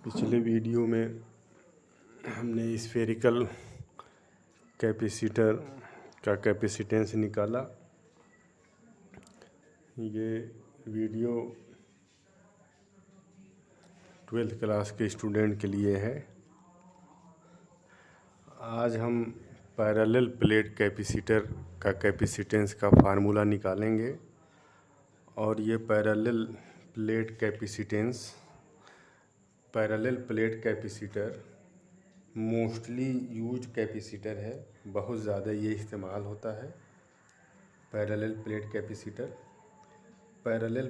पिछले वीडियो में हमने स्फेरिकल कैपेसिटर का कैपेसिटेंस निकाला। ये वीडियो 12th क्लास के स्टूडेंट के लिए है। आज हम पैरेलल प्लेट कैपेसिटर का कैपेसिटेंस का फार्मूला निकालेंगे और ये parallel plate capacitor mostly use capacitor है, बहुत ज़्यादा ये इस्तेमाल होता है। पैरेलल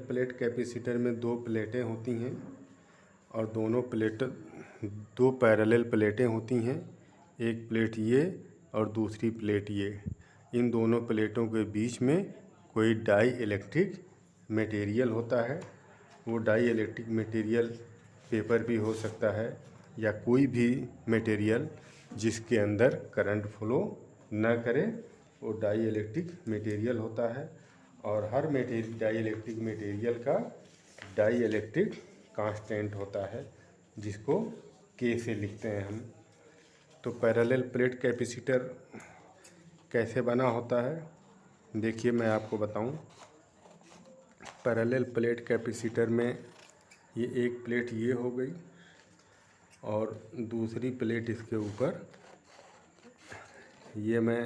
प्लेट कैपेसिटर में दो प्लेटें होती हैं और दो पैरेलल प्लेटें होती हैं, एक प्लेट ये और दूसरी प्लेट ये। इन दोनों प्लेटों के बीच में कोई डाई इलेक्ट्रिक मटेरियल होता है। वो डाई इलेक्ट्रिक मटेरियल पेपर भी हो सकता है या कोई भी मटेरियल जिसके अंदर करंट फ्लो न करे, वो डाई इलेक्ट्रिक मटेरियल होता है। और हर डाई इलेक्ट्रिक मटेरियल का डाई इलेक्ट्रिक कांस्टेंट होता है, जिसको के से लिखते हैं हम। तो पैरेलल प्लेट कैपेसिटर कैसे बना होता है, देखिए मैं आपको बताऊं। पैरेलल प्लेट कैपेसिटर में ये एक प्लेट ये हो गई और दूसरी प्लेट इसके ऊपर ये मैं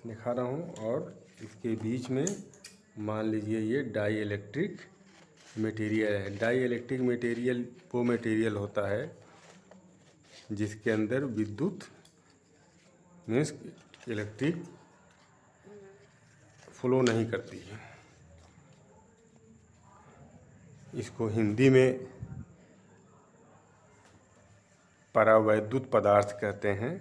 दिखा रहा हूँ, और इसके बीच में मान लीजिए ये डाई इलेक्ट्रिक मटेरियल है। डाई इलेक्ट्रिक मटेरियल वो मटेरियल होता है जिसके अंदर विद्युत मीन्स इलेक्ट्रिक फ्लो नहीं करती है। इसको हिंदी में परावैद्युत पदार्थ कहते हैं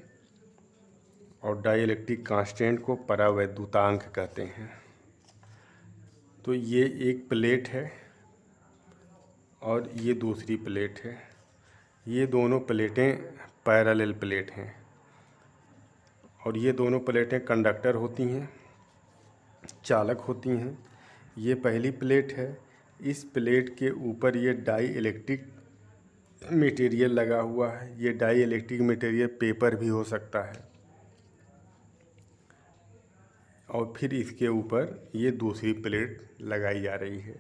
और डाई इलेक्ट्रिक कांस्टेंट को परावैद्युतांक कहते हैं। तो ये एक प्लेट है और ये दूसरी प्लेट है। ये दोनों प्लेटें पैरेलल प्लेट हैं और ये दोनों प्लेटें कंडक्टर होती हैं, चालक होती हैं। ये पहली प्लेट है। इस प्लेट के ऊपर ये डाई इलेक्ट्रिक मटेरियल लगा हुआ है। ये डाई इलेक्ट्रिक मटेरियल पेपर भी हो सकता है। और फिर इसके ऊपर ये दूसरी प्लेट लगाई जा रही है।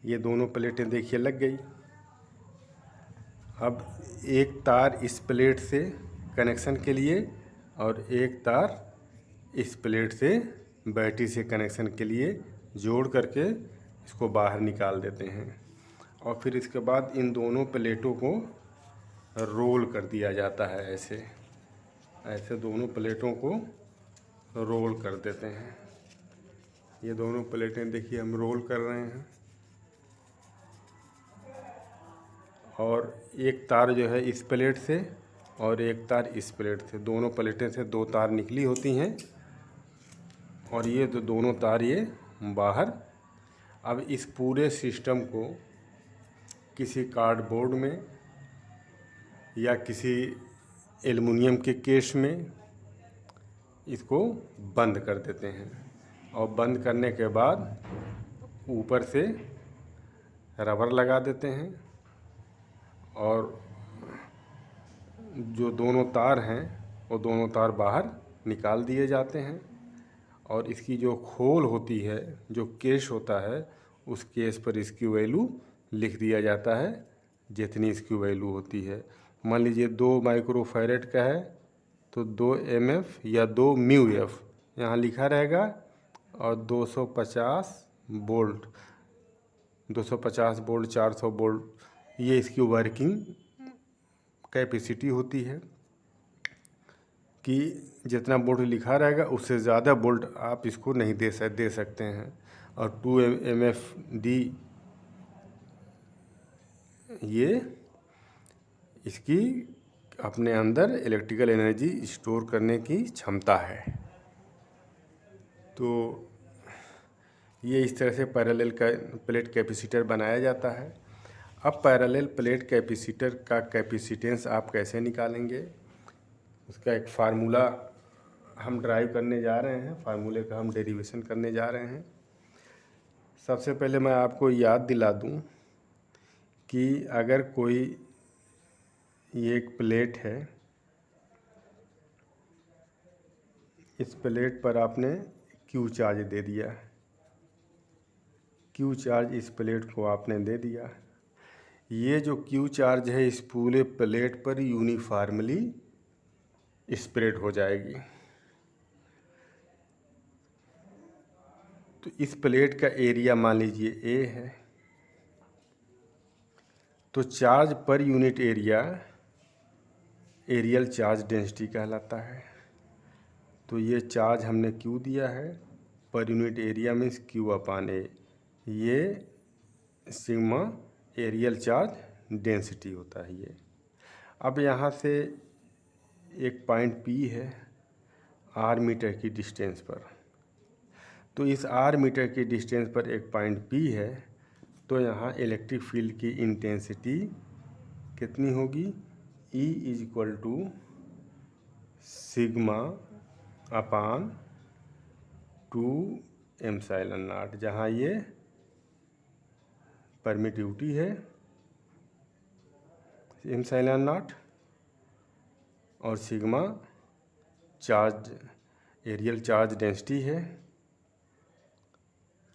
ये दोनों प्लेटें देखिए लग गई। अब एक तार इस प्लेट से कनेक्शन के लिए और एक तार इस प्लेट से बैटरी से कनेक्शन के लिए जोड़ करके इसको बाहर निकाल देते हैं। और फिर इसके बाद इन दोनों प्लेटों को रोल कर दिया जाता है। ऐसे दोनों प्लेटों को रोल कर देते हैं। ये दोनों प्लेटें देखिए हम रोल कर रहे हैं। और एक तार जो है इस प्लेट से और एक तार इस प्लेट से, दोनों प्लेटें से दो तार निकली होती हैं और ये तो दोनों तार ये बाहर। अब इस पूरे सिस्टम को किसी कार्डबोर्ड में या किसी एल्युमिनियम के केस में इसको बंद कर देते हैं। और बंद करने के बाद ऊपर से रबर लगा देते हैं और जो दोनों तार हैं वो दोनों तार बाहर निकाल दिए जाते हैं। और इसकी जो खोल होती है, जो केस होता है, उस केस पर इसकी वैल्यू लिख दिया जाता है जितनी इसकी वैल्यू होती है। मान लीजिए 2 माइक्रोफैरेड का है तो 2 mF या 2 μF यहाँ लिखा रहेगा। और 250 वोल्ट 400 वोल्ट ये इसकी वर्किंग कैपेसिटी होती है कि जितना वोल्ट लिखा रहेगा उससे ज़्यादा वोल्ट आप इसको नहीं दे सकते हैं। और 2 MFD ये इसकी अपने अंदर इलेक्ट्रिकल एनर्जी स्टोर करने की क्षमता है। तो ये इस तरह से पैरेलल प्लेट कैपेसिटर बनाया जाता है। अब पैरेलल प्लेट कैपेसिटर का कैपेसिटेंस आप कैसे निकालेंगे, उसका एक फार्मूला हम ड्राइव करने जा रहे हैं। फार्मूले का हम डेरिवेशन करने जा रहे हैं। सबसे पहले मैं आपको याद दिला दूं, कि अगर कोई ये एक प्लेट है, इस प्लेट पर आपने क्यू चार्ज दे दिया, क्यू चार्ज इस प्लेट को आपने दे दिया। ये जो क्यू चार्ज है इस पूरे प्लेट पर यूनिफॉर्मली स्प्रेड हो जाएगी। तो इस प्लेट का एरिया मान लीजिए ए है, तो चार्ज पर unit area aerial charge density कहलाता है। तो ये चार्ज हमने क्यू दिया है, पर unit area means Q upon A, ये सिग्मा एरियल चार्ज डेंसिटी होता है ये। अब यहाँ से एक पॉइंट पी है आर मीटर की डिस्टेंस पर, तो इस आर मीटर की डिस्टेंस पर एक पॉइंट पी है, तो यहाँ इलेक्ट्रिक फील्ड की इंटेंसिटी कितनी होगी, E is equal to sigma upon 2 epsilon not, जहाँ ये परमिटिविटी है एप्सिलॉन नॉट और sigma charge areal charge density है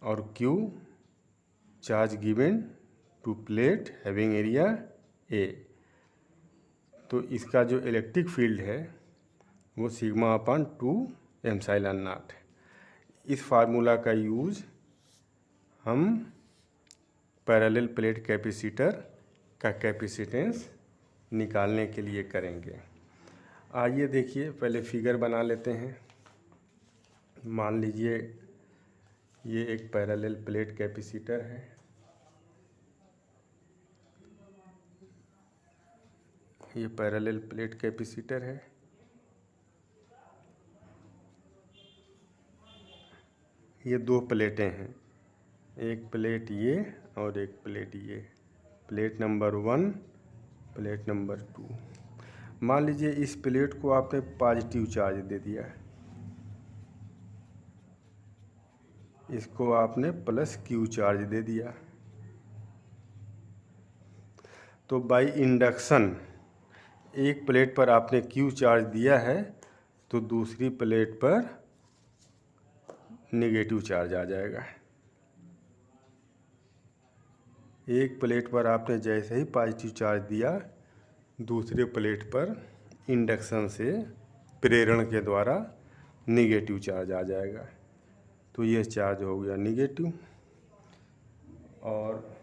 और Q charge given to plate having area A। तो इसका जो इलेक्ट्रिक फील्ड है वो सिग्मा अपान 2 एप्सिलॉन नॉट। इस फार्मूला का यूज़ हम पैरेलल प्लेट कैपेसिटर का कैपेसिटेंस निकालने के लिए करेंगे। आइए देखिए, पहले फिगर बना लेते हैं। मान लीजिए ये एक पैरेलल प्लेट कैपेसिटर है, ये पैरेलल प्लेट कैपेसिटर है। ये दो प्लेटें हैं, एक प्लेट ये और एक प्लेट ये, प्लेट नंबर 1 प्लेट नंबर 2। मान लीजिए इस प्लेट को आपने पॉजिटिव चार्ज दे दिया, इसको आपने प्लस क्यू चार्ज दे दिया। तो बाय इंडक्शन एक प्लेट पर आपने क्यू चार्ज दिया है, तो दूसरी प्लेट पर नेगेटिव चार्ज आ जाएगा। एक प्लेट पर आपने जैसे ही पॉजिटिव चार्ज दिया, दूसरे प्लेट पर इंडक्शन से प्रेरण के द्वारा नेगेटिव चार्ज आ जाएगा। तो ये चार्ज हो गया नेगेटिव। और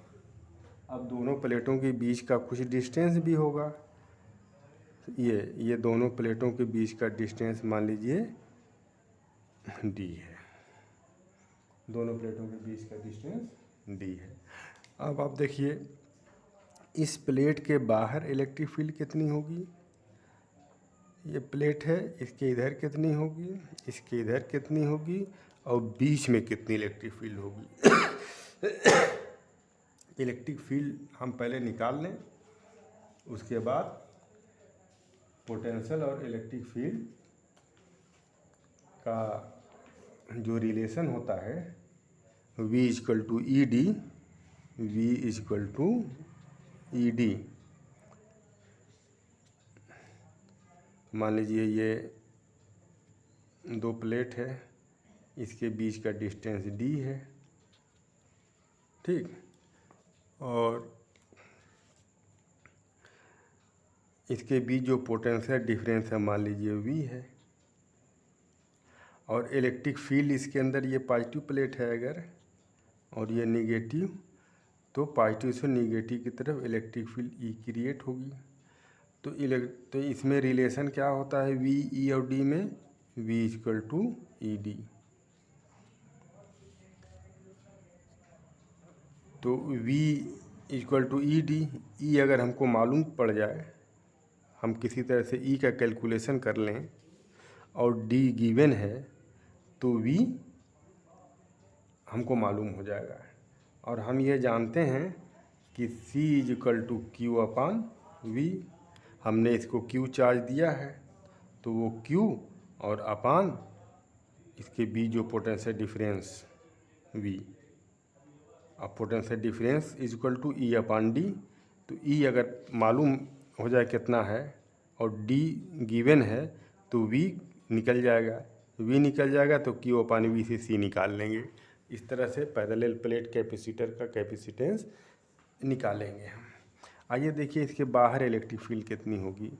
अब दोनों प्लेटों के बीच का कुछ डिस्टेंस भी होगा। ये दोनों प्लेटों के बीच का डिस्टेंस मान लीजिए d है, दोनों प्लेटों के बीच का डिस्टेंस d है। अब आप देखिए इस प्लेट के बाहर इलेक्ट्रिक फील्ड कितनी होगी, ये प्लेट है, इसके इधर कितनी होगी, इसके इधर कितनी होगी, और बीच में कितनी इलेक्ट्रिक फील्ड होगी। इलेक्ट्रिक फील्ड हम पहले निकाल लें, उसके बाद पोटेंशियल और इलेक्ट्रिक फील्ड का जो रिलेशन होता है V equal to E D, V equal to E D. मान लीजिए ये दो प्लेट है, इसके बीच का डिस्टेंस d है, ठीक, और इसके बीच जो पोटेंशियल डिफरेंस है मान लीजिए V है, और इलेक्ट्रिक फील्ड इसके अंदर ये पॉजिटिव प्लेट है अगर, और ये निगेटिव, तो पॉजिटिव से निगेटिव की तरफ इलेक्ट्रिक फील्ड E क्रिएट होगी। तो इसमें रिलेशन क्या होता है V E और D में, V equal to E D. तो V equal to E D, E अगर हमको मालूम पड़ जाए, हम किसी तरह से E का कैलकुलेशन कर लें और D गिवन है, तो V हमको मालूम हो जाएगा। और हम ये जानते हैं कि C is equal to Q upon V। हमने इसको Q चार्ज दिया है, तो वो Q और अपान इसके बीच जो पोटेंशियल डिफरेंस V, अब potential difference is equal to E upon D। तो ई अगर मालूम हो जाए कितना है और डी गिवन है तो वी निकल जाएगा, वी निकल जाएगा तो क्यू अपान वी से सी निकाल लेंगे। इस तरह से पैरेलल प्लेट कैपेसिटर का कैपेसिटेंस निकालेंगे हम। आइए देखिए इसके बाहर इलेक्ट्रिक फील्ड कितनी होगी।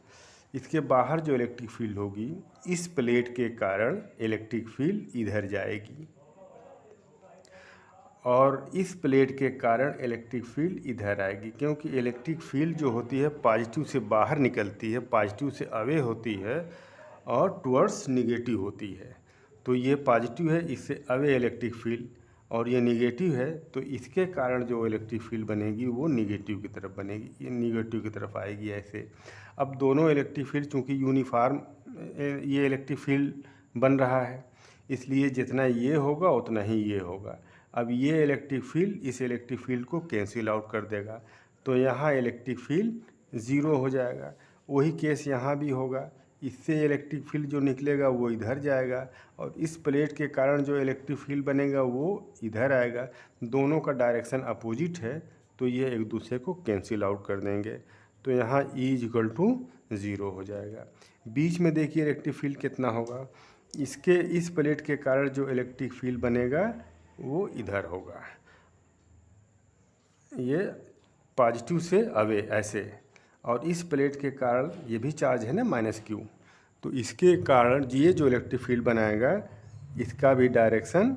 इसके बाहर जो इलेक्ट्रिक फील्ड होगी इस प्लेट के कारण इलेक्ट्रिक फील्ड इधर जाएगी और इस प्लेट के कारण इलेक्ट्रिक फील्ड इधर आएगी, क्योंकि इलेक्ट्रिक फील्ड जो होती है पॉजिटिव से बाहर निकलती है, पॉजिटिव से अवे होती है और टुवर्ड्स निगेटिव होती है। तो ये पॉजिटिव है, इससे अवे इलेक्ट्रिक फील्ड, और ये निगेटिव है तो इसके कारण जो इलेक्ट्रिक फील्ड बनेगी वो निगेटिव की तरफ बनेगी, ये निगेटिव की तरफ आएगी ऐसे। अब दोनों इलेक्ट्रिक फील्ड चूँकि यूनिफॉर्म ये इलेक्ट्रिक फील्ड बन रहा है, इसलिए जितना ये होगा उतना ही ये होगा। अब ये इलेक्ट्रिक फील्ड इस इलेक्ट्रिक फील्ड को कैंसिल आउट कर देगा, तो यहाँ इलेक्ट्रिक फील्ड ज़ीरो हो जाएगा। वही केस यहाँ भी होगा, इससे इलेक्ट्रिक फील्ड जो निकलेगा वो इधर जाएगा और इस प्लेट के कारण जो इलेक्ट्रिक फील्ड बनेगा वो इधर आएगा। दोनों का डायरेक्शन अपोजिट है तो ये एक दूसरे को कैंसिल आउट कर देंगे, तो यहाँ E इक्वल टू 0 हो जाएगा। बीच में देखिए इलेक्ट्रिक फील्ड कितना होगा, इसके इस प्लेट के कारण जो इलेक्ट्रिक फील्ड बनेगा वो इधर होगा, ये पॉजिटिव से अवे ऐसे, और इस प्लेट के कारण ये भी चार्ज है ना -Q, तो इसके कारण ये जो इलेक्ट्रिक फील्ड बनाएगा इसका भी डायरेक्शन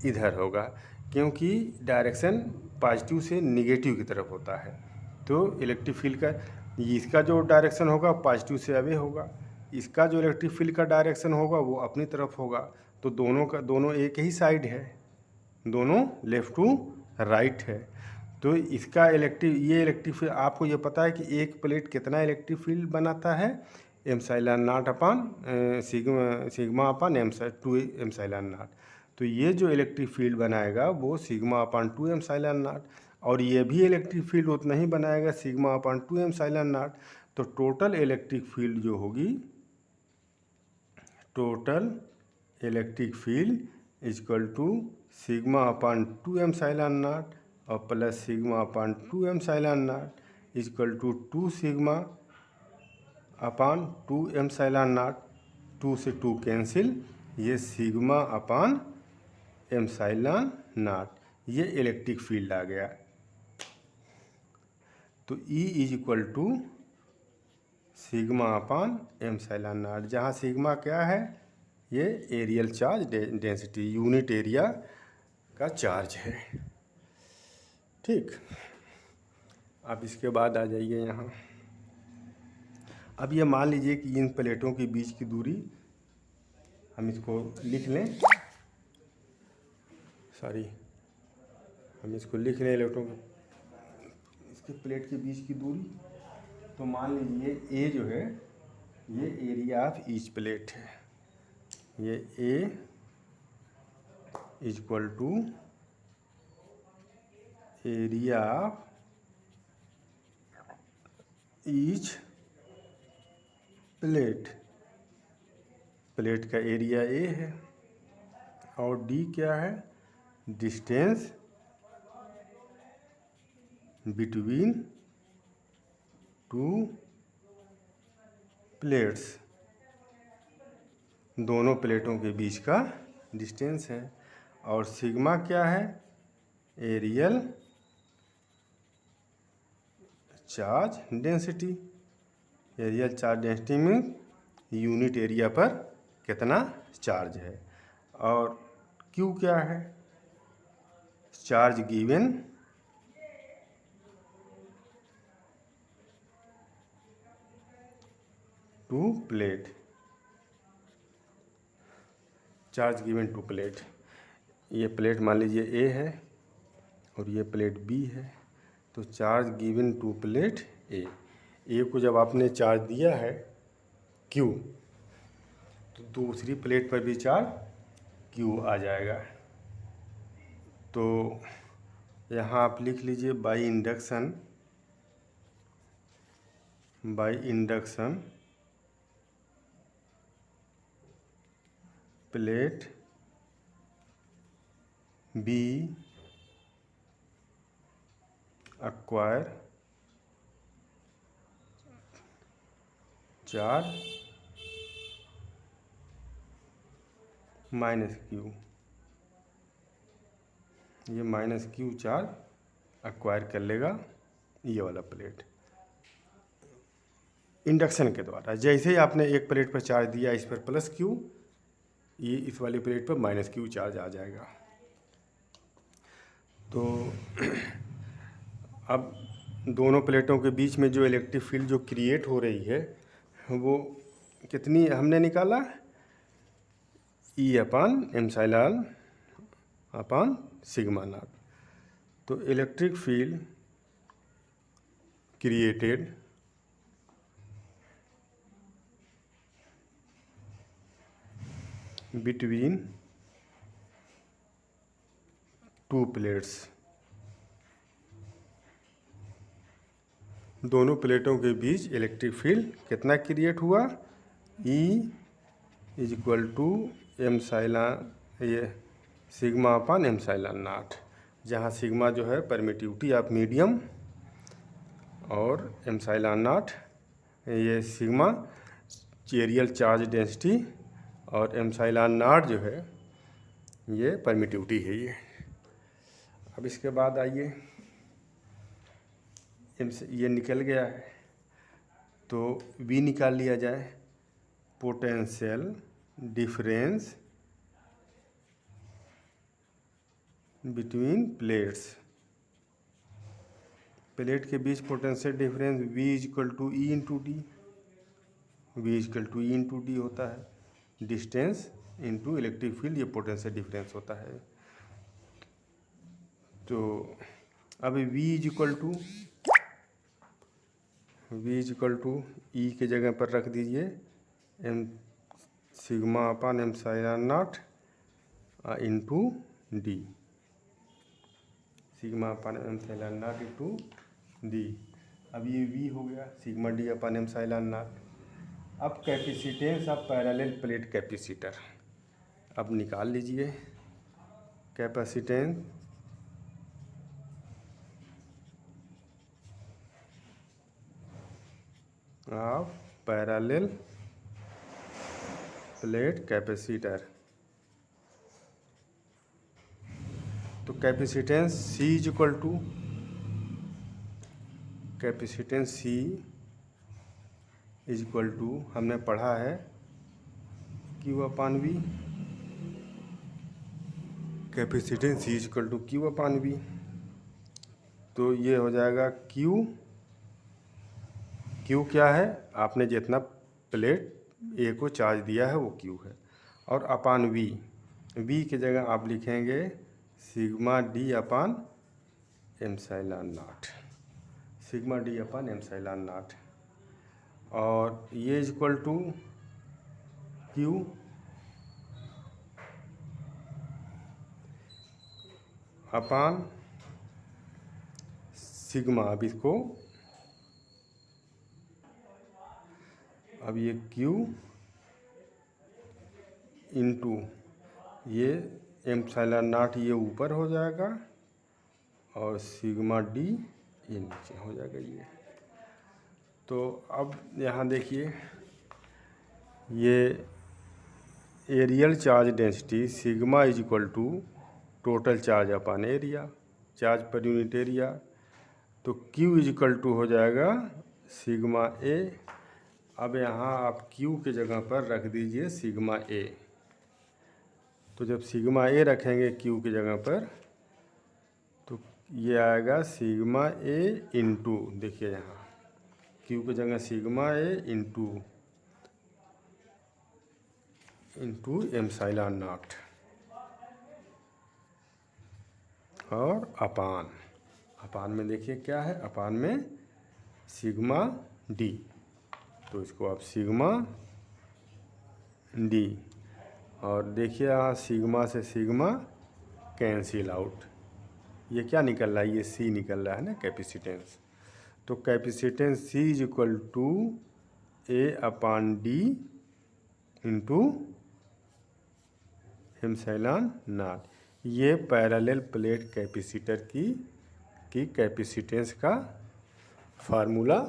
इधर होगा, क्योंकि डायरेक्शन पॉजिटिव से निगेटिव की तरफ होता है। तो इलेक्ट्रिक फील्ड का इसका जो डायरेक्शन होगा पॉजिटिव से अवे होगा, इसका जो इलेक्ट्रिक फील्ड का डायरेक्शन होगा वो अपनी तरफ होगा। तो दोनों एक ही साइड है, दोनों लेफ़्ट टू राइट है। तो इसका ये इलेक्ट्रिक फील्ड आपको ये पता है कि एक प्लेट कितना इलेक्ट्रिक फील्ड बनाता है, epsilon not upon sigma upon 2 epsilon naught. तो ये जो इलेक्ट्रिक फील्ड बनाएगा वो सिग्मा अपान 2 एप्सिलॉन नॉट, और ये भी इलेक्ट्रिक फील्ड उतना ही बनाएगा सिग्मा अपान 2 एप्सिलॉन नॉट। तो टोटल इलेक्ट्रिक फील्ड जो होगी, total electric field equal to sigma upon 2 epsilon not और plus sigma upon 2 epsilon naught equal to 2 sigma upon 2 epsilon naught. 2 से 2 कैंसिल, ये सिग्मा अपान एप्सिलॉन नॉट, ये electric field आ गया। तो E is equal to sigma upon epsilon not, जहाँ sigma क्या है, ये areal charge density, unit area का चार्ज है। ठीक, अब इसके बाद आ जाइए यहाँ। अब ये मान लीजिए कि इन प्लेटों के बीच की दूरी हम इसको लिख लें, हम इसको लिख लें इलेक्ट्रॉन इसके प्लेट के बीच की दूरी। तो मान लीजिए ए जो है ये एरिया ऑफ ईच प्लेट है, ये A equal to area of each plate, plate का एरिया ए है, और डी क्या है, डिस्टेंस बिटवीन टू प्लेट्स, दोनों प्लेटों के बीच का डिस्टेंस है। और सिग्मा क्या है, areal charge density, areal charge density में यूनिट एरिया पर कितना चार्ज है। और क्यू क्या है, charge given to plate, charge given to plate. ये प्लेट मान लीजिए ए है और ये प्लेट बी है, तो चार्ज गिवन टू प्लेट ए को जब आपने चार्ज दिया है क्यू, तो दूसरी प्लेट पर भी चार्ज क्यू आ जाएगा। तो यहाँ आप लिख लीजिए by induction plate B acquire 4 minus Q, ये माइनस क्यू चार्ज एक्वायर कर लेगा ये वाला प्लेट इंडक्शन के द्वारा। जैसे ही आपने एक प्लेट पर चार्ज दिया इस पर प्लस क्यू, ये इस वाली प्लेट पर माइनस क्यू चार्ज आ जाएगा। तो अब दोनों प्लेटों के बीच में जो इलेक्ट्रिक फील्ड जो क्रिएट हो रही है वो कितनी हमने निकाला, E upon epsilon upon sigma naught. तो electric field created between two plates, दोनों प्लेटों के बीच इलेक्ट्रिक फील्ड कितना क्रिएट हुआ, E is equal to epsilon ये सिग्मा अपान एप्सिलॉन नॉट, जहाँ सिग्मा जो है परमिटिविटी ऑफ मीडियम और एप्सिलॉन नॉट ये सिग्मा एरियल चार्ज डेंसिटी और एप्सिलॉन नॉट जो है ये परमिटिविटी है ये। अब इसके बाद आइए, ये निकल गया है तो V निकाल लिया जाए, potential difference between plates, plate के बीच potential difference V is equal to E into D, V is equal to E into D होता है, डिस्टेंस इंटू इलेक्ट्रिक फील्ड, ये पोटेंशियल डिफरेंस होता है। तो अब V is equal to E के जगह पर रख दीजिए एम sigma upon epsilon naught into D, sigma upon epsilon naught into D. अब ये V हो गया sigma D upon epsilon naught. अब capacitance of parallel plate capacitor अब निकाल लीजिए, capacitance of parallel plate capacitor. तो capacitance C is equal to, capacitance C is equal to हमने पढ़ा है Q upon V, capacitance C is equal to Q upon V। तो ये हो जाएगा Q क्या है, आपने जितना प्लेट A को चार्ज दिया है वो Q है, और अपान V की जगह आप लिखेंगे sigma D upon epsilon naught, sigma D upon epsilon not. और ये is equal to Q upon sigma. अब ये Q इंटू ये एप्सिलॉन नॉट ये ऊपर हो जाएगा और सिग्मा डी ये नीचे हो जाएगा ये। तो अब यहाँ देखिए, ये areal charge density sigma is equal to total charge upon area, charge पर यूनिट एरिया। तो Q इज इक्वल टू हो जाएगा सिग्मा A। अब यहाँ आप Q के जगह पर रख दीजिए सिग्मा A। तो जब सिग्मा A रखेंगे Q की जगह पर तो ये आएगा सिग्मा A इंटू, देखिए यहाँ Q की जगह sigma A into epsilon not और अपान में देखिए क्या है, अपान में सिग्मा डी। तो इसको आप सिग्मा डी, और देखिए यहाँ सिग्मा से सिग्मा कैंसिल आउट, ये क्या निकल रहा है, ये C निकल रहा है ना कैपेसिटेंस। तो capacitance C is equal to A upon D into epsilon naught. ये पैरेलल प्लेट कैपेसिटर की कैपेसिटेंस का फार्मूला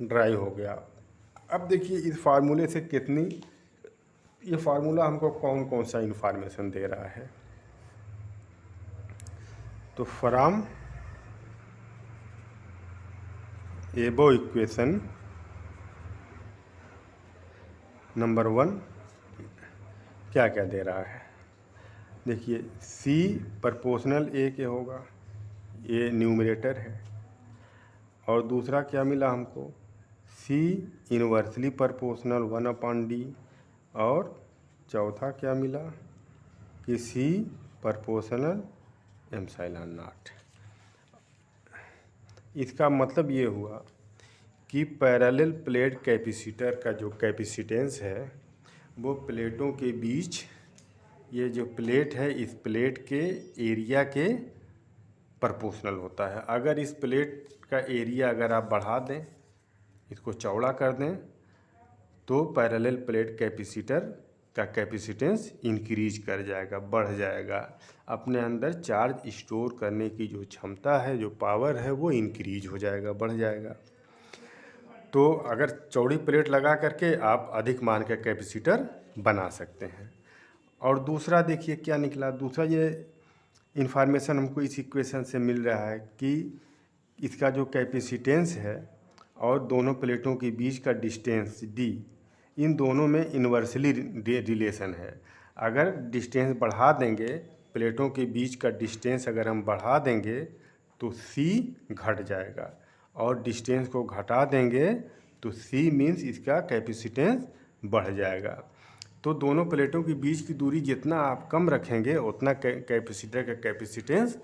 ड्राइव हो गया। अब देखिए इस फार्मूले से कितनी, ये फार्मूला हमको कौन कौन सा इन्फॉर्मेशन दे रहा है। तो फ्रॉम एबो इक्वेशन नंबर 1 क्या क्या दे रहा है। देखिए C प्रोपोर्शनल A के होगा, ये न्यूमरेटर है। और दूसरा क्या मिला हमको, C इन्वर्सली प्रोपोर्शनल 1/D। और चौथा क्या मिला कि C प्रोपोर्शनल एप्सिलॉन नॉट। इसका मतलब ये हुआ कि पैरेलल प्लेट कैपेसिटर का जो कैपेसिटेंस है वो प्लेटों के बीच, ये जो प्लेट है इस प्लेट के एरिया के प्रोपोर्शनल होता है। अगर इस प्लेट का एरिया अगर आप बढ़ा दें, इसको चौड़ा कर दें, तो पैरेलल प्लेट कैपेसिटर का कैपेसिटेंस इंक्रीज कर जाएगा, बढ़ जाएगा। अपने अंदर चार्ज स्टोर करने की जो क्षमता है, जो पावर है, वो इंक्रीज हो जाएगा, बढ़ जाएगा। तो अगर चौड़ी प्लेट लगा करके आप अधिक मान का कैपेसिटर बना सकते हैं। और दूसरा देखिए क्या निकला, दूसरा ये इन्फॉर्मेशन हमको इस इक्वेशन से मिल रहा है कि इसका जो कैपेसिटेंस है और दोनों प्लेटों के बीच का डिस्टेंस d, इन दोनों में इन्वर्सली रिलेशन है। अगर डिस्टेंस बढ़ा देंगे, प्लेटों के बीच का डिस्टेंस अगर हम बढ़ा देंगे तो C घट जाएगा, और डिस्टेंस को घटा देंगे तो C मीन्स इसका कैपेसिटेंस बढ़ जाएगा। तो दोनों प्लेटों के बीच की दूरी जितना आप कम रखेंगे उतना कैपेसिटर का कैपेसिटेंस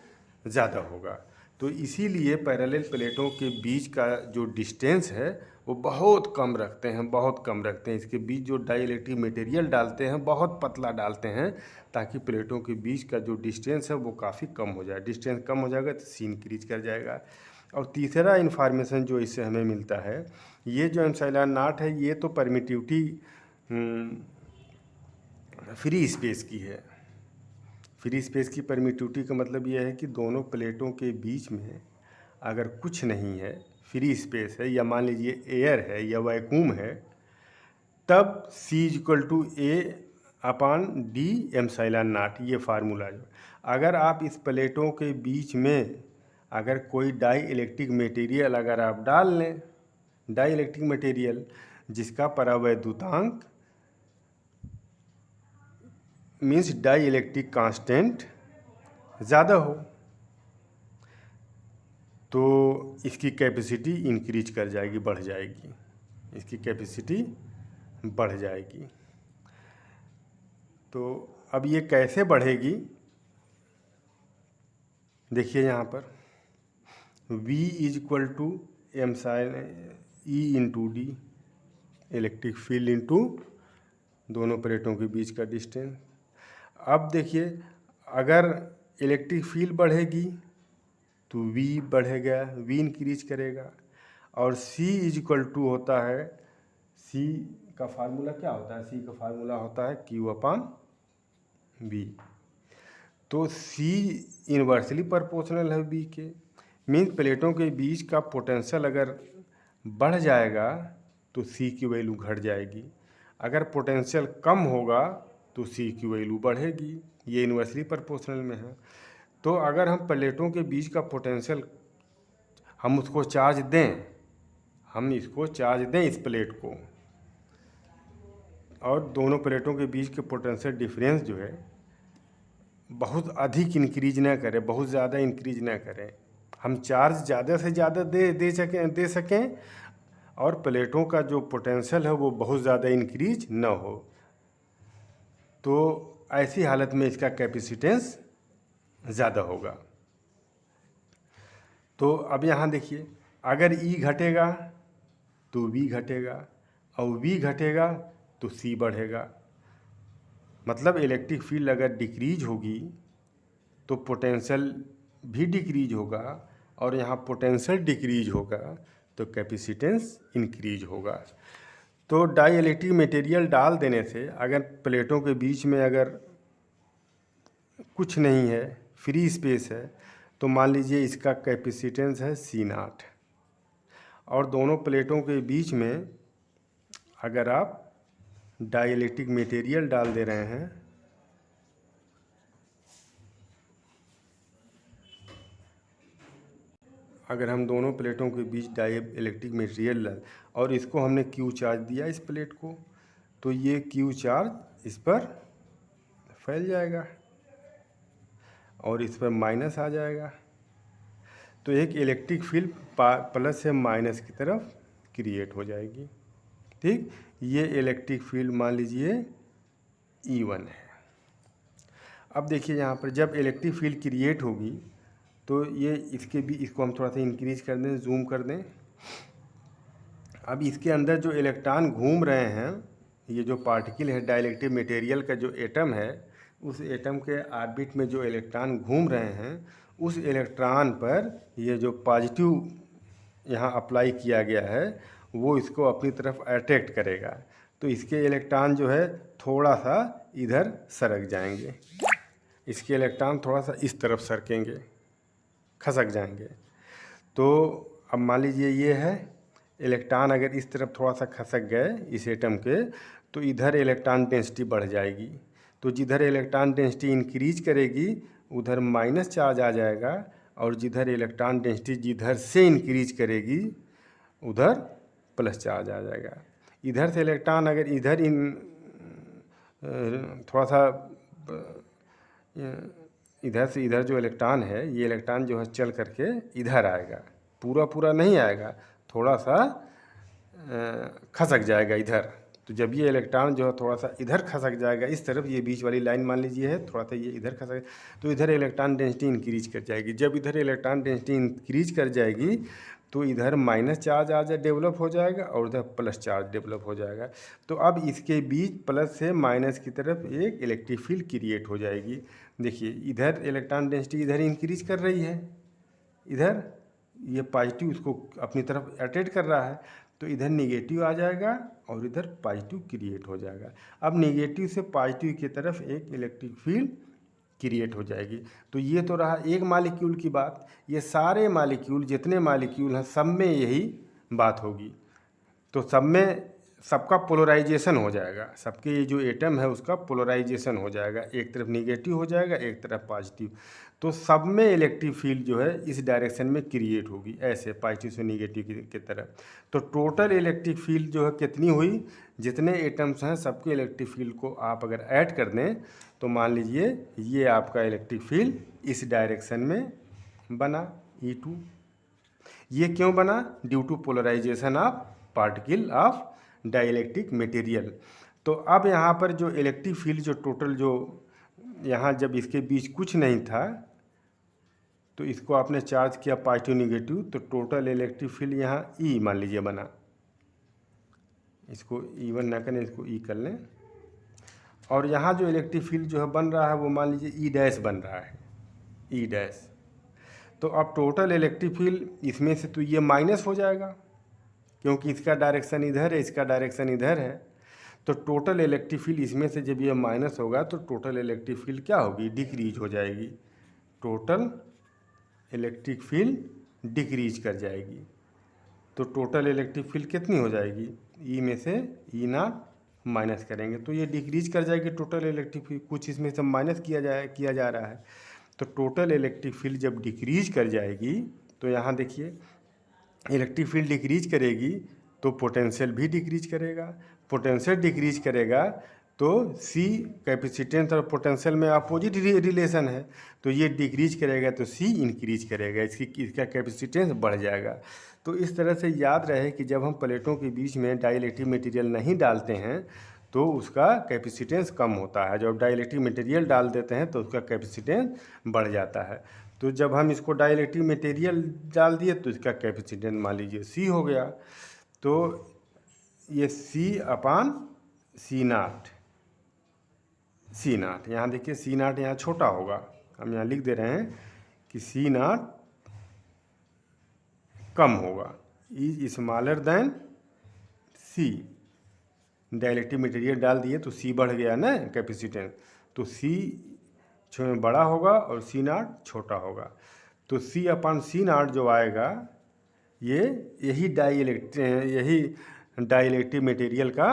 ज़्यादा होगा। तो इसीलिए पैरेलल प्लेटों के बीच का जो डिस्टेंस है वो बहुत कम रखते हैं, बहुत कम रखते हैं। इसके बीच जो डाइइलेक्ट्रिक मटेरियल डालते हैं बहुत पतला डालते हैं, ताकि प्लेटों के बीच का जो डिस्टेंस है वो काफ़ी कम हो जाए। डिस्टेंस कम हो जाएगा तो C इंक्रीज कर जाएगा। और तीसरा इन्फॉर्मेशन जो इससे हमें मिलता है, ये जो एप्सिलॉन नॉट है ये तो परमिटिविटी फ्री स्पेस की है। फ्री स्पेस की परमिटिविटी का मतलब ये है कि दोनों प्लेटों के बीच में अगर कुछ नहीं है, फ्री स्पेस है, या मान लीजिए एयर है या वैक्यूम है, तब C=A/D एप्सिलॉन नॉट, ये फार्मूला जो। अगर आप इस प्लेटों के बीच में अगर कोई डाई इलेक्ट्रिक मटेरियल अगर आप डाल लें, डाई इलेक्ट्रिक मटेरियल जिसका परावैद्युतांक मीन्स डाई इलेक्ट्रिक कांस्टेंट ज़्यादा हो, तो इसकी कैपेसिटी इंक्रीज कर जाएगी, बढ़ जाएगी, इसकी कैपेसिटी बढ़ जाएगी। तो अब ये कैसे बढ़ेगी, देखिए यहाँ पर V = E/D, electric field into दोनों प्लेटों के बीच का डिस्टेंस। अब देखिए अगर इलेक्ट्रिक फील्ड बढ़ेगी तो V बढ़ेगा, V इंक्रीज करेगा। और C= होता है, C का फार्मूला क्या होता है, C का फार्मूला होता है Q/V। तो C इन्वर्सली प्रोपोर्शनल है V के, मीन्स प्लेटों के बीच का पोटेंशियल अगर बढ़ जाएगा तो C की वैल्यू घट जाएगी। अगर पोटेंशियल कम होगा तो C की वैल्यू बढ़ेगी। ये इन्वर्सली प्रोपोर्शनल में है। तो अगर हम प्लेटों के बीच का पोटेंशियल हम उसको चार्ज दें, हम इसको चार्ज दें इस प्लेट को, और दोनों प्लेटों के बीच के पोटेंशियल डिफरेंस जो है बहुत अधिक इंक्रीज ना करें, बहुत ज़्यादा इंक्रीज ना करें, हम चार्ज ज़्यादा से ज़्यादा दे सकें और प्लेटों का जो पोटेंशियल है वो बहुत ज़्यादा इंक्रीज ना हो। तो ऐसी हालत में इसका कैपेसिटेंस ज़्यादा होगा। तो अब यहाँ देखिए अगर E घटेगा तो V घटेगा, और V घटेगा तो C बढ़ेगा। मतलब इलेक्ट्रिक फील्ड अगर डिक्रीज होगी तो पोटेंशियल भी डिक्रीज होगा, और यहाँ पोटेंशियल डिक्रीज होगा तो कैपेसिटेंस इंक्रीज होगा। तो डाई इलेक्ट्रिक मटेरियल डाल देने से अगर प्लेटों के बीच में अगर कुछ नहीं है, फ्री स्पेस है, तो मान लीजिए इसका कैपेसिटेंस है C0, और दोनों प्लेटों के बीच में अगर आप डाइलेक्ट्रिक मटेरियल डाल दे रहे हैं, अगर हम दोनों प्लेटों के बीच डाई इलेक्ट्रिक मटेरियल और इसको हमने क्यू चार्ज दिया इस प्लेट को, तो ये क्यू चार्ज इस पर फैल जाएगा और इस पर माइनस आ जाएगा। तो एक इलेक्ट्रिक फील्ड प्लस से माइनस की तरफ क्रिएट हो जाएगी। ठीक, ये इलेक्ट्रिक फील्ड मान लीजिए E1 है। अब देखिए यहाँ पर जब इलेक्ट्रिक फील्ड क्रिएट होगी तो ये इसके भी, इसको हम थोड़ा सा इंक्रीज कर दें, जूम कर दें। अब इसके अंदर जो इलेक्ट्रॉन घूम रहे हैं, ये जो पार्टिकल है डाइलेक्ट्रिक मटेरियल का जो एटम है, उस एटम के ऑर्बिट में जो इलेक्ट्रॉन घूम रहे हैं, उस इलेक्ट्रॉन पर ये जो पॉजिटिव यहाँ अप्लाई किया गया है वो इसको अपनी तरफ अट्रैक्ट करेगा। तो इसके इलेक्ट्रॉन जो है थोड़ा सा इधर सरक जाएंगे, इसके इलेक्ट्रॉन थोड़ा सा इस तरफ सरकेंगे, खसक जाएंगे। तो अब मान लीजिए ये है इलेक्ट्रॉन, अगर इस तरफ थोड़ा सा खसक गए इस एटम के, तो इधर इलेक्ट्रॉन डेंसिटी बढ़ जाएगी। तो जिधर इलेक्ट्रॉन डेंसिटी इंक्रीज करेगी उधर माइनस चार्ज आ जाएगा, और जिधर इलेक्ट्रॉन डेंसिटी जिधर से इंक्रीज करेगी उधर प्लस चार्ज आ जाएगा। इधर से इलेक्ट्रॉन अगर इधर थोड़ा सा इधर से इधर जो इलेक्ट्रॉन है, ये इलेक्ट्रॉन जो है चल करके इधर आएगा, पूरा पूरा नहीं आएगा, थोड़ा सा खसक जाएगा इधर। तो जब ये इलेक्ट्रॉन जो है थोड़ा सा इधर खसक जाएगा इस तरफ, ये बीच वाली लाइन मान लीजिए है, थोड़ा सा ये इधर खसक, तो इधर इलेक्ट्रॉन डेंसिटी इंक्रीज कर जाएगी। जब इधर इलेक्ट्रॉन डेंसिटी इंक्रीज कर जाएगी तो इधर माइनस चार्ज डेवलप हो जाएगा और उधर प्लस चार्ज डेवलप हो जाएगा। तो अब इसके बीच प्लस से माइनस की तरफ एक इलेक्ट्रिक फील्ड क्रिएट हो जाएगी। देखिए इधर इलेक्ट्रॉन डेंसिटी इधर इंक्रीज कर रही है, इधर ये पॉजिटिव उसको अपनी तरफ अट्रैक्ट कर रहा है, तो इधर निगेटिव आ जाएगा और इधर पॉजिटिव क्रिएट हो जाएगा। अब निगेटिव से पॉजिटिव की तरफ एक इलेक्ट्रिक फील्ड क्रिएट हो जाएगी। तो ये तो रहा एक मॉलिक्यूल की बात। ये सारे मॉलिक्यूल, जितने मॉलिक्यूल हैं, सब में यही बात होगी। तो सब में सबका पोलराइजेशन हो जाएगा, सबके ये जो एटम है उसका पोलराइजेशन हो जाएगा, एक तरफ निगेटिव हो जाएगा एक तरफ पॉजिटिव। तो सब में इलेक्ट्रिक फील्ड जो है इस डायरेक्शन में क्रिएट होगी, ऐसे पॉजिटिव से निगेटिव की तरफ। तो टोटल इलेक्ट्रिक फील्ड जो है कितनी हुई, जितने एटम्स हैं सबके इलेक्ट्रिक फील्ड को आप अगर ऐड कर दें तो मान लीजिए ये आपका इलेक्ट्रिक फील्ड इस डायरेक्शन में बना E2। ये क्यों बना? Due to polarisation of particle of dielectric material. तो अब यहाँ पर जो इलेक्ट्रिक फील्ड जो टोटल जो यहाँ जब इसके बीच कुछ नहीं था तो इसको आपने चार्ज किया पॉजिटिव निगेटिव, तो टोटल इलेक्ट्रिक फील्ड यहाँ E मान लीजिए बना। इसको E1 ना करें, इसको E कर लें। और यहाँ जो इलेक्ट्रिक फील्ड जो है बन रहा है वो मान लीजिए E' बन रहा है, E'। तो अब टोटल इलेक्ट्रिक फील्ड इसमें से तो ये माइनस हो जाएगा क्योंकि इसका डायरेक्शन इधर है, इसका डायरेक्शन इधर है। तो टोटल इलेक्ट्रिक फील्ड इसमें से जब ये माइनस होगा तो टोटल इलेक्ट्रिक फील्ड क्या होगी? डिक्रीज हो जाएगी। टोटल इलेक्ट्रिक फील्ड डिक्रीज कर जाएगी। तो टोटल इलेक्ट्रिक फील्ड कितनी हो जाएगी? ई में से E0 माइनस करेंगे तो ये डिक्रीज कर जाएगी टोटल इलेक्ट्रिक फील्ड, कुछ इसमें से माइनस किया जा रहा है। तो टोटल इलेक्ट्रिक फील्ड जब डिक्रीज कर जाएगी तो यहाँ देखिए इलेक्ट्रिक फील्ड डिक्रीज करेगी तो पोटेंशियल भी डिक्रीज करेगा। पोटेंशियल डिक्रीज करेगा तो C कैपेसिटेंस और पोटेंशियल में अपोजिट रिलेशन है, तो ये डिक्रीज करेगा तो C इंक्रीज करेगा, इसका कैपेसिटेंस बढ़ जाएगा। तो इस तरह से याद रहे कि जब हम प्लेटों के बीच में डाइलेक्ट्रिक मटेरियल नहीं डालते हैं तो उसका कैपेसिटेंस कम होता है, जब डाइलेक्ट्रिक मटेरियल डाल देते हैं तो उसका कैपेसिटेंस बढ़ जाता है। तो जब हम इसको डाइलेक्ट्रिक मटेरियल डाल दिए तो इसका कैपेसिटेंस मान लीजिए C हो गया। तो ये C/C0 यहाँ देखिए C0 यहाँ छोटा होगा, हम यहाँ लिख दे रहे हैं कि C0 कम होगा, is smaller than C। Dielectric material डाल दिए तो C बढ़ गया ना कैपेसिटेंस, तो C बड़ा होगा और C0 छोटा होगा। तो C/C0 जो आएगा यही डाइलेक्ट्रिक मटेरियल का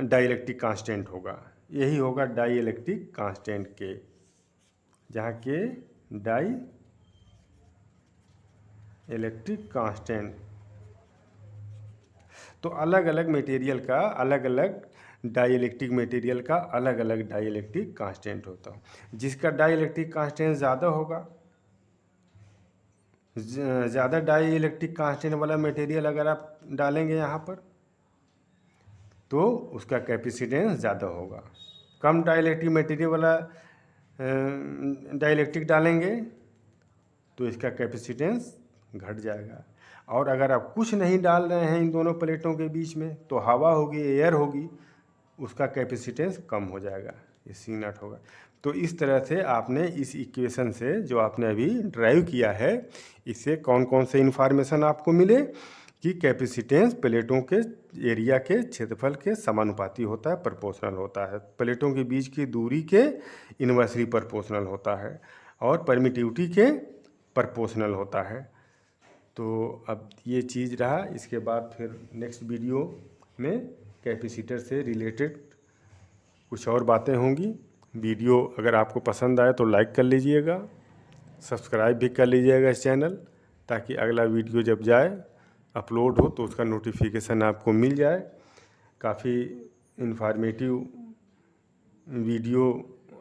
डाइलेक्ट्रिक कांस्टेंट होगा। यही होगा डाइलेक्ट्रिक कांस्टेंट के, जहाँ के डाई इलेक्ट्रिक कांस्टेंट। तो अलग अलग मटेरियल का अलग अलग डाइलेक्ट्रिक मटेरियल का अलग अलग डाइलेक्ट्रिक कांस्टेंट होता है। जिसका डाइलेक्ट्रिक कांस्टेंट ज़्यादा होगा, ज़्यादा डाइलेक्ट्रिक कांस्टेंट वाला मटेरियल अगर आप डालेंगे यहाँ पर तो उसका कैपेसिटेंस ज़्यादा होगा। कम डाइलेक्ट्रिक मटेरियल वाला डाइलेक्ट्रिक डालेंगे तो इसका कैपेसिटेंस घट जाएगा। और अगर आप कुछ नहीं डाल रहे हैं इन दोनों प्लेटों के बीच में, तो हवा होगी, एयर होगी, उसका कैपेसिटेंस कम हो जाएगा, ये C0 होगा। तो इस तरह से आपने इस इक्वेशन से जो आपने अभी ड्राइव किया है, इससे कौन कौन से इन्फॉर्मेशन आपको मिले कि कैपेसिटेंस प्लेटों के एरिया के क्षेत्रफल के समानुपाती होता है, प्रोपोर्शनल होता है, प्लेटों के बीच की दूरी के इन्वर्सली प्रोपोर्शनल होता है, और परमिटिविटी के प्रोपोर्शनल होता है। तो अब ये चीज़ रहा। इसके बाद फिर नेक्स्ट वीडियो में कैपेसिटर से रिलेटेड कुछ और बातें होंगी। वीडियो अगर आपको पसंद आए तो लाइक कर लीजिएगा, सब्सक्राइब भी कर लीजिएगा इस चैनल, ताकि अगला वीडियो जब जाए अपलोड हो तो उसका नोटिफिकेशन आपको मिल जाए। काफ़ी इन्फॉर्मेटिव वीडियो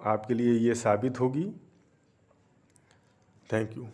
आपके लिए ये साबित होगी। Thank you.